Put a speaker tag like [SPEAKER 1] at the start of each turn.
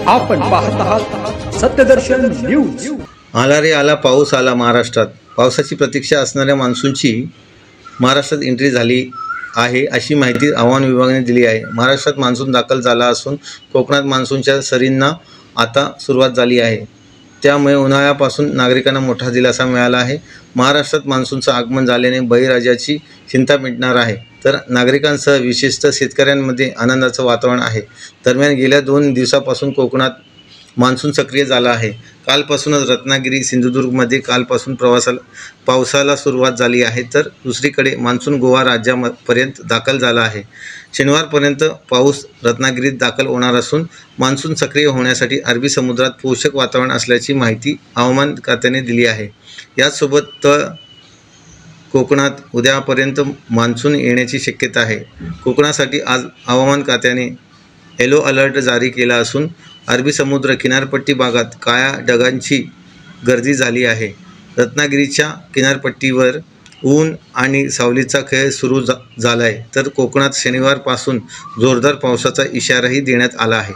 [SPEAKER 1] आपण पाहत आहात सत्यदर्शन न्यूज।
[SPEAKER 2] आला रे आला, पाऊस आला महाराष्ट्रात। पावसाची प्रतीक्षा असणाऱ्या मान्सूनची महाराष्ट्रात एंट्री झाली आहे अशी माहिती हवामान विभागाने दिली आहे। महाराष्ट्रात मान्सून दाखल झाला असून कोकणात मान्सूनच्या सरींना आता सुरुवात झाली आहे। त्यामुळे उन्हाळ्यापासून नागरिकांना मोठा दिलासा मिळाला आहे। महाराष्ट्रात मान्सूनचं आगमन झाल्याने बळीराजाची चिंता मिटणार आहे, तर नागरिकांसह विशेषतः शेतकऱ्यांमध्ये आनंदाचं वातावरण आहे। दरम्यान गेल्या 2 दिवसापासून कोकणात मान्सून सक्रिय झाला आहे। कालपासूनच रत्नागिरी, सिंधुदुर्गमध्ये कालपासून पावसाला सुरुवात झाली आहे, तर दुसरीकडे मान्सून गोवा राज्यापर्यंत दाखल झाला आहे। शनिवारपर्यंत पाऊस रत्नागिरीत दाखल होणार असून मान्सून सक्रिय होण्यासाठी अरबी समुद्रात पोषक वातावरण असल्याची माहिती हवामान खात्याने दिली आहे। याचसोबत कोकणात उद्यापर्यंत मान्सून येण्याची शक्यता आहे। कोकणासाठी आज हवामान खात्याने येलो अलर्ट जारी केला असून अरबी समुद्र किनारपट्टी भागात काळ्या ढगांची गर्दी झाली आहे। रत्नागिरीच्या किनारपट्टीवर ऊन आणि सावलीचा खेळ सुरू झाला आहे, तर कोकणात शनिवारपासून जोरदार पावसाचा इशाराही देण्यात आला आहे।